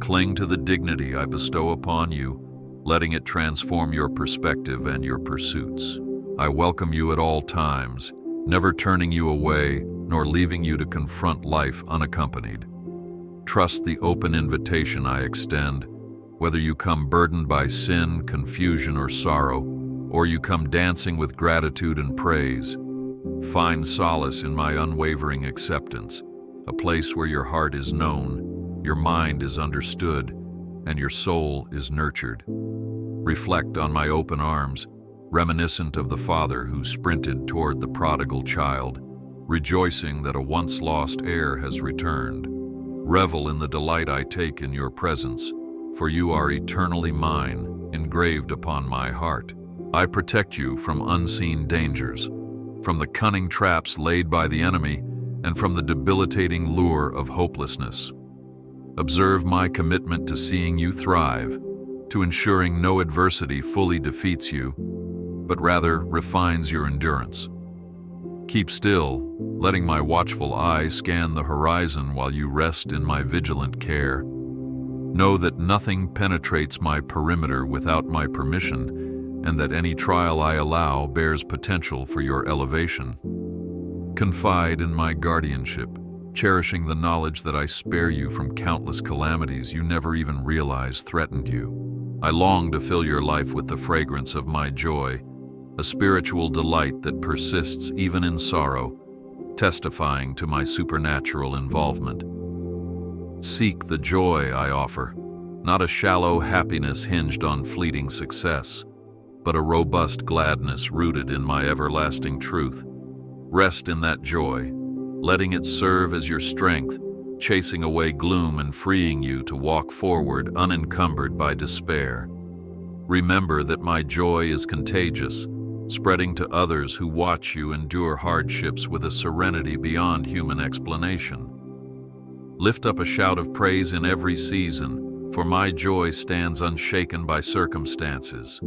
A: Cling to the dignity I bestow upon you, letting it transform your perspective and your pursuits. I welcome you at all times, never turning you away nor leaving you to confront life unaccompanied. Trust the open invitation I extend, whether you come burdened by sin, confusion, or sorrow, or you come dancing with gratitude and praise. Find solace in my unwavering acceptance, a place where your heart is known, your mind is understood, and your soul is nurtured. Reflect on my open arms, reminiscent of the father who sprinted toward the prodigal child, rejoicing that a once-lost heir has returned. Revel in the delight I take in your presence, for you are eternally mine, engraved upon my heart. I protect you from unseen dangers, from the cunning traps laid by the enemy, and from the debilitating lure of hopelessness. Observe my commitment to seeing you thrive, to ensuring no adversity fully defeats you, but rather refines your endurance. Keep still, letting my watchful eye scan the horizon while you rest in my vigilant care. Know that nothing penetrates my perimeter without my permission, and that any trial I allow bears potential for your elevation. Confide in my guardianship, cherishing the knowledge that I spare you from countless calamities you never even realized threatened you. I long to fill your life with the fragrance of my joy, a spiritual delight that persists even in sorrow, testifying to my supernatural involvement. Seek the joy I offer, not a shallow happiness hinged on fleeting success, but a robust gladness rooted in my everlasting truth. Rest in that joy, letting it serve as your strength, chasing away gloom and freeing you to walk forward unencumbered by despair. Remember that my joy is contagious, spreading to others who watch you endure hardships with a serenity beyond human explanation. Lift up a shout of praise in every season, for my joy stands unshaken by circumstances.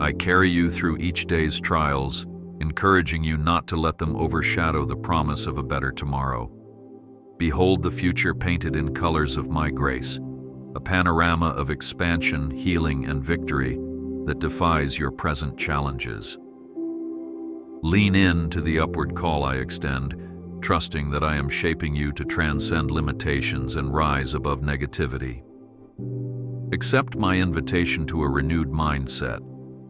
A: I carry you through each day's trials, encouraging you not to let them overshadow the promise of a better tomorrow. Behold the future painted in colors of my grace, a panorama of expansion, healing, and victory that defies your present challenges. Lean in to the upward call I extend, trusting that I am shaping you to transcend limitations and rise above negativity. Accept my invitation to a renewed mindset,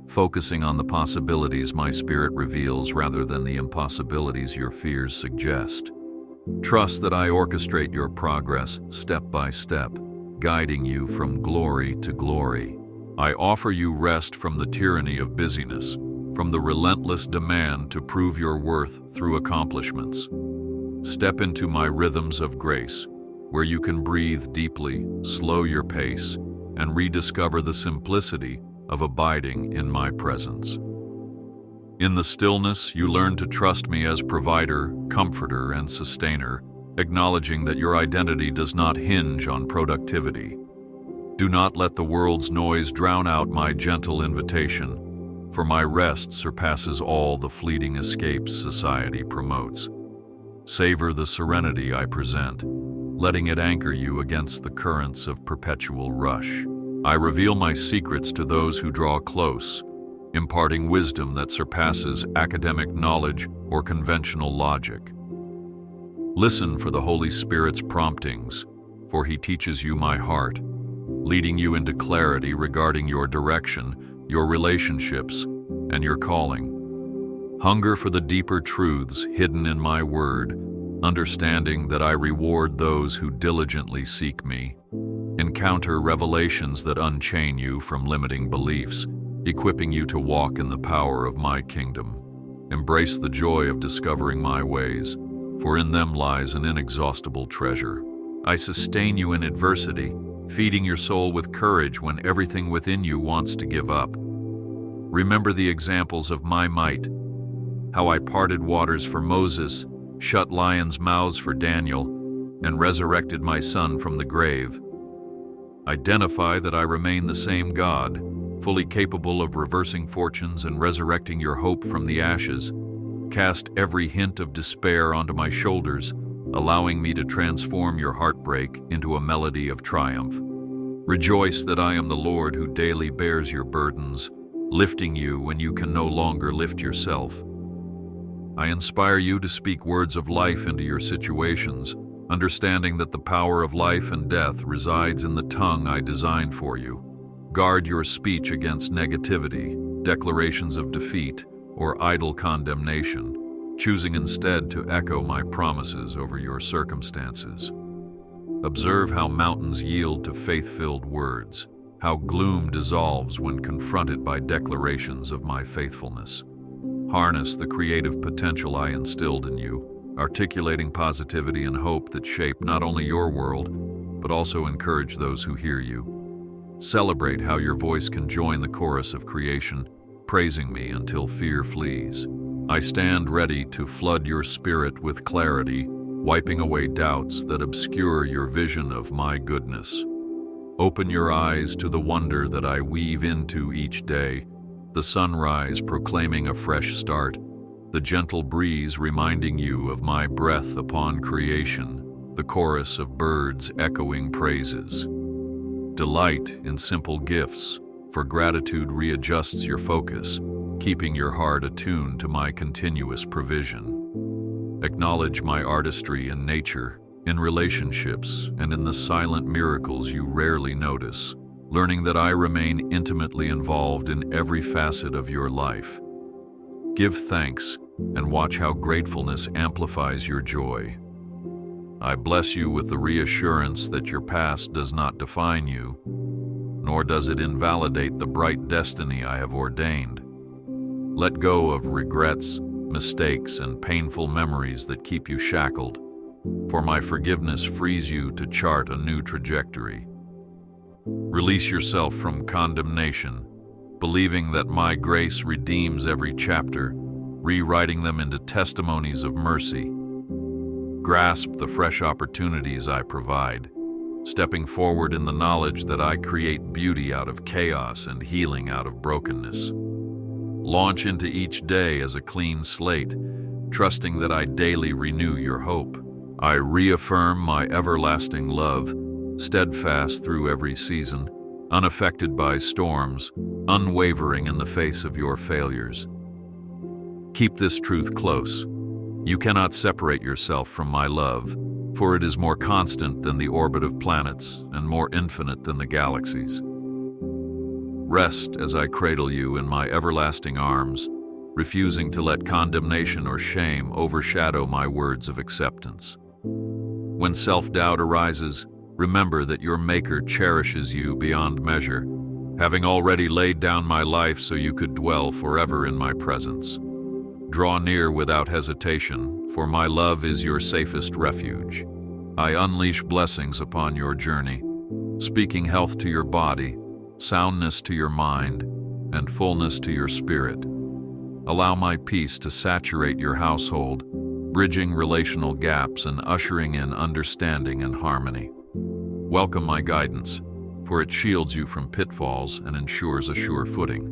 A: focusing on the possibilities my spirit reveals rather than the impossibilities your fears suggest. Trust that I orchestrate your progress step by step, guiding you from glory to glory. I offer you rest from the tyranny of busyness, from the relentless demand to prove your worth through accomplishments. Step into my rhythms of grace, where you can breathe deeply, slow your pace, and rediscover the simplicity of abiding in my presence. In the stillness, you learn to trust me as provider, comforter, and sustainer, acknowledging that your identity does not hinge on productivity. Do not let the world's noise drown out my gentle invitation, for my rest surpasses all the fleeting escapes society promotes. Savor the serenity I present, letting it anchor you against the currents of perpetual rush. I reveal my secrets to those who draw close, imparting wisdom that surpasses academic knowledge or conventional logic. Listen for the Holy Spirit's promptings, for He teaches you my heart, leading you into clarity regarding your direction, your relationships, and your calling. Hunger for the deeper truths hidden in my word, understanding that I reward those who diligently seek me. Encounter revelations that unchain you from limiting beliefs, equipping you to walk in the power of my kingdom. Embrace the joy of discovering my ways, for in them lies an inexhaustible treasure. I sustain you in adversity, feeding your soul with courage when everything within you wants to give up. Remember the examples of my might, how I parted waters for Moses, shut lions' mouths for Daniel, and resurrected my son from the grave. Identify that I remain the same God, fully capable of reversing fortunes and resurrecting your hope from the ashes. Cast every hint of despair onto my shoulders, allowing me to transform your heartbreak into a melody of triumph. Rejoice that I am the Lord who daily bears your burdens, lifting you when you can no longer lift yourself. I inspire you to speak words of life into your situations, understanding that the power of life and death resides in the tongue I designed for you. Guard your speech against negativity, declarations of defeat, or idle condemnation, choosing instead to echo my promises over your circumstances. Observe how mountains yield to faith-filled words, how gloom dissolves when confronted by declarations of my faithfulness. Harness the creative potential I instilled in you, articulating positivity and hope that shape not only your world, but also encourage those who hear you. Celebrate how your voice can join the chorus of creation, praising me until fear flees. I stand ready to flood your spirit with clarity, wiping away doubts that obscure your vision of my goodness. Open your eyes to the wonder that I weave into each day, the sunrise proclaiming a fresh start, the gentle breeze reminding you of my breath upon creation, the chorus of birds echoing praises. Delight in simple gifts, for gratitude readjusts your focus, keeping your heart attuned to my continuous provision. Acknowledge my artistry in nature, in relationships, and in the silent miracles you rarely notice, learning that I remain intimately involved in every facet of your life. Give thanks, and watch how gratefulness amplifies your joy. I bless you with the reassurance that your past does not define you, nor does it invalidate the bright destiny I have ordained. Let go of regrets, mistakes, and painful memories that keep you shackled, for my forgiveness frees you to chart a new trajectory. Release yourself from condemnation, believing that my grace redeems every chapter, rewriting them into testimonies of mercy. Grasp the fresh opportunities I provide, stepping forward in the knowledge that I create beauty out of chaos and healing out of brokenness. Launch into each day as a clean slate, trusting that I daily renew your hope. I reaffirm my everlasting love, steadfast through every season, unaffected by storms, unwavering in the face of your failures. Keep this truth close. You cannot separate yourself from my love, for it is more constant than the orbit of planets and more infinite than the galaxies. Rest as I cradle you in my everlasting arms, refusing to let condemnation or shame overshadow my words of acceptance. When self-doubt arises, remember that your Maker cherishes you beyond measure, having already laid down my life so you could dwell forever in my presence. Draw near without hesitation, for my love is your safest refuge. I unleash blessings upon your journey, speaking health to your body, soundness to your mind, and fullness to your spirit. Allow my peace to saturate your household, bridging relational gaps and ushering in understanding and harmony. Welcome my guidance, for it shields you from pitfalls and ensures a sure footing.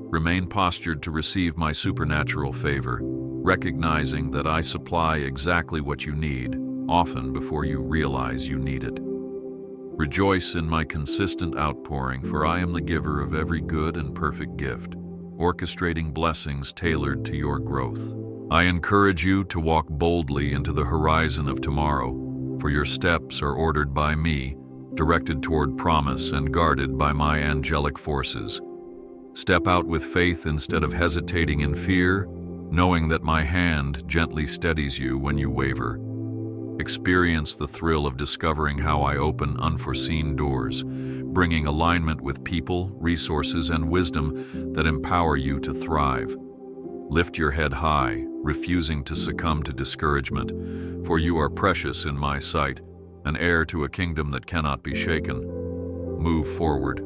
A: Remain postured to receive my supernatural favor, recognizing that I supply exactly what you need, often before you realize you need it. Rejoice in my consistent outpouring, for I am the giver of every good and perfect gift, orchestrating blessings tailored to your growth. I encourage you to walk boldly into the horizon of tomorrow, for your steps are ordered by me, directed toward promise and guarded by my angelic forces. Step out with faith instead of hesitating in fear, knowing that my hand gently steadies you when you waver. Experience the thrill of discovering how I open unforeseen doors, bringing alignment with people, resources, and wisdom that empower you to thrive. Lift your head high, refusing to succumb to discouragement, for you are precious in my sight, an heir to a kingdom that cannot be shaken. Move forward,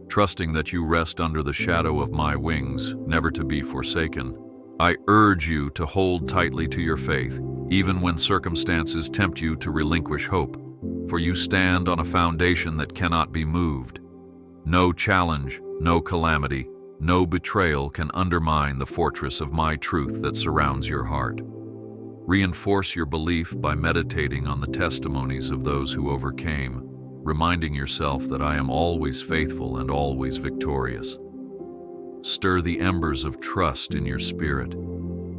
A: trusting that you rest under the shadow of my wings, never to be forsaken. I urge you to hold tightly to your faith, even when circumstances tempt you to relinquish hope, for you stand on a foundation that cannot be moved. No challenge, no calamity, no betrayal can undermine the fortress of my truth that surrounds your heart. Reinforce your belief by meditating on the testimonies of those who overcame, reminding yourself that I am always faithful and always victorious. Stir the embers of trust in your spirit,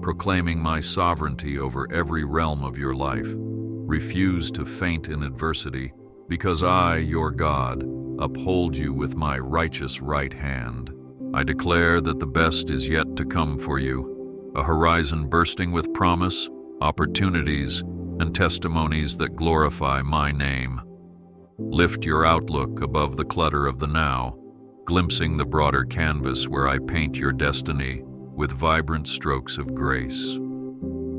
A: proclaiming my sovereignty over every realm of your life. Refuse to faint in adversity, because I, your God, uphold you with my righteous right hand. I declare that the best is yet to come for you, a horizon bursting with promise, opportunities, and testimonies that glorify my name. Lift your outlook above the clutter of the now, glimpsing the broader canvas where I paint your destiny with vibrant strokes of grace.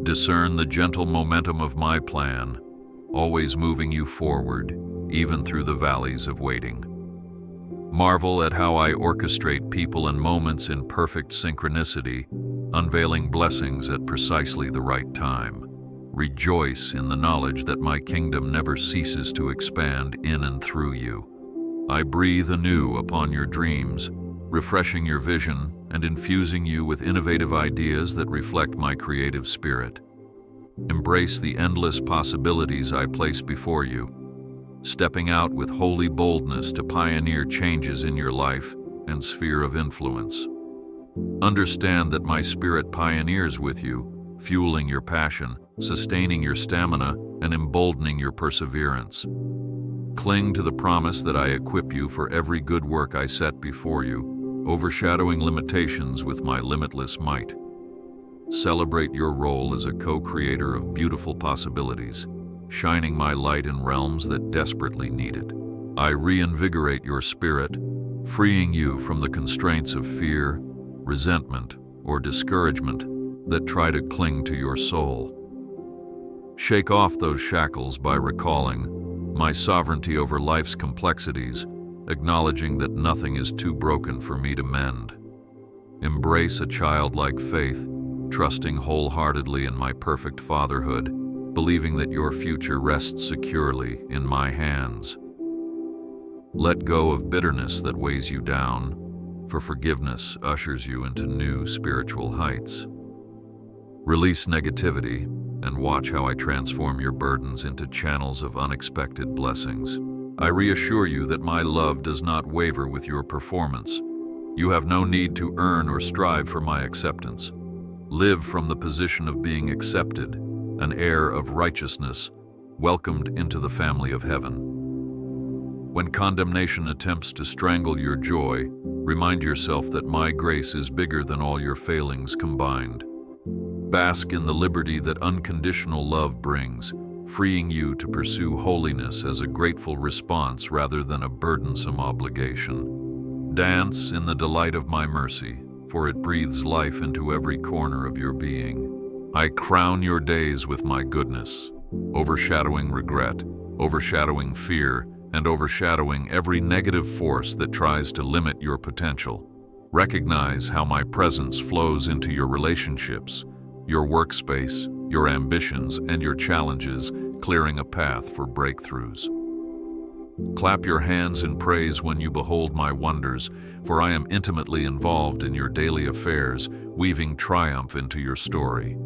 A: Discern the gentle momentum of my plan, always moving you forward, even through the valleys of waiting. Marvel at how I orchestrate people and moments in perfect synchronicity, unveiling blessings at precisely the right time. Rejoice in the knowledge that my kingdom never ceases to expand in and through you. I breathe anew upon your dreams, refreshing your vision and infusing you with innovative ideas that reflect my creative spirit. Embrace the endless possibilities I place before you, stepping out with holy boldness to pioneer changes in your life and sphere of influence. Understand that my spirit pioneers with you, fueling your passion, sustaining your stamina, and emboldening your perseverance. Cling to the promise that I equip you for every good work I set before you, overshadowing limitations with my limitless might. celebrate your role as a co-creator of beautiful possibilities, shining my light in realms that desperately need it. I reinvigorate your spirit, freeing you from the constraints of fear, resentment, or discouragement that try to cling to your soul. Shake off those shackles by recalling my sovereignty over life's complexities, acknowledging that nothing is too broken for me to mend. Embrace a childlike faith, trusting wholeheartedly in my perfect fatherhood, believing that your future rests securely in my hands. Let go of bitterness that weighs you down, for forgiveness ushers you into new spiritual heights. Release negativity and watch how I transform your burdens into channels of unexpected blessings. I reassure you that my love does not waver with your performance. You have no need to earn or strive for my acceptance. Live from the position of being accepted, an heir of righteousness, welcomed into the family of heaven. When condemnation attempts to strangle your joy, remind yourself that my grace is bigger than all your failings combined. Bask in the liberty that unconditional love brings, freeing you to pursue holiness as a grateful response rather than a burdensome obligation. Dance in the delight of my mercy, for it breathes life into every corner of your being. I crown your days with my goodness, overshadowing regret, overshadowing fear, and overshadowing every negative force that tries to limit your potential. Recognize how my presence flows into your relationships, your workspace, your ambitions, and your challenges, clearing a path for breakthroughs. Clap your hands in praise when you behold my wonders, for I am intimately involved in your daily affairs, weaving triumph into your story.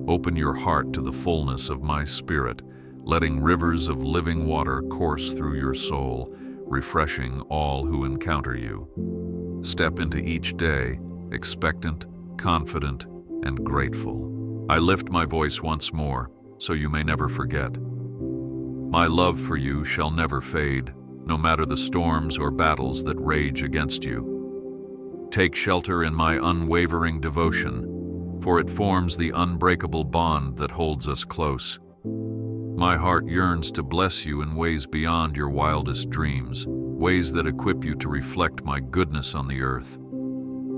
A: Open your heart to the fullness of my spirit, letting rivers of living water course through your soul, refreshing all who encounter you. Step into each day, expectant, confident, and grateful. I lift my voice once more, so you may never forget. My love for you shall never fade, no matter the storms or battles that rage against you. Take shelter in my unwavering devotion, for it forms the unbreakable bond that holds us close. My heart yearns to bless you in ways beyond your wildest dreams, ways that equip you to reflect my goodness on the earth.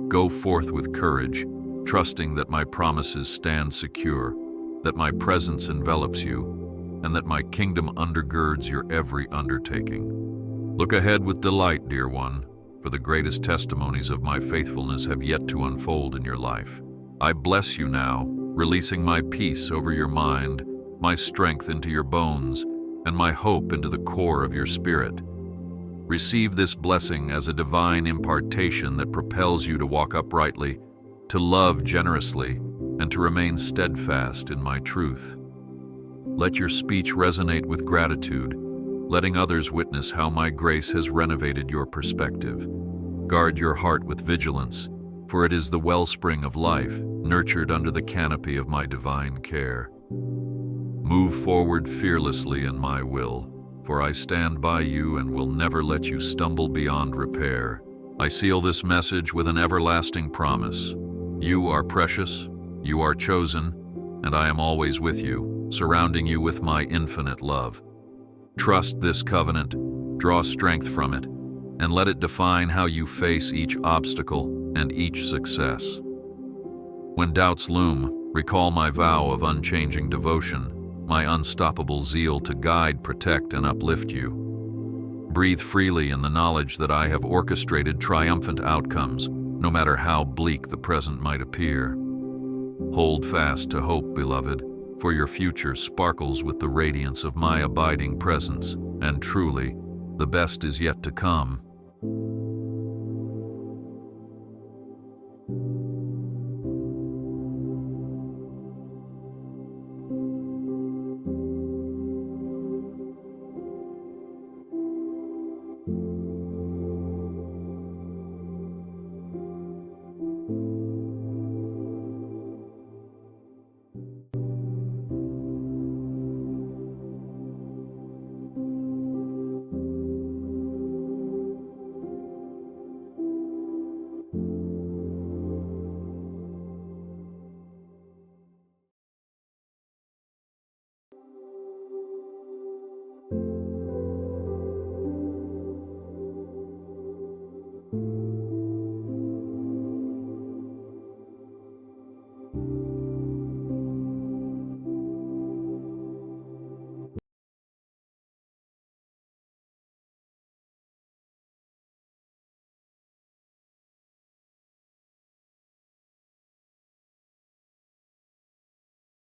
A: Go forth with courage, trusting that my promises stand secure, that my presence envelops you, and that my kingdom undergirds your every undertaking. Look ahead with delight, dear one, for the greatest testimonies of my faithfulness have yet to unfold in your life. I bless you now, releasing my peace over your mind, my strength into your bones, and my hope into the core of your spirit. Receive this blessing as a divine impartation that propels you to walk uprightly, to love generously, and to remain steadfast in my truth. Let your speech resonate with gratitude, letting others witness how my grace has renovated your perspective. Guard your heart with vigilance, for it is the wellspring of life, nurtured under the canopy of my divine care. Move forward fearlessly in my will, for I stand by you and will never let you stumble beyond repair. I seal this message with an everlasting promise. You are precious, you are chosen, and I am always with you, surrounding you with my infinite love. Trust this covenant, draw strength from it, and let it define how you face each obstacle and each success. When doubts loom, recall my vow of unchanging devotion, my unstoppable zeal to guide, protect, and uplift you. Breathe freely in the knowledge that I have orchestrated triumphant outcomes, no matter how bleak the present might appear. Hold fast to hope, beloved, for your future sparkles with the radiance of my abiding presence, and truly, the best is yet to come.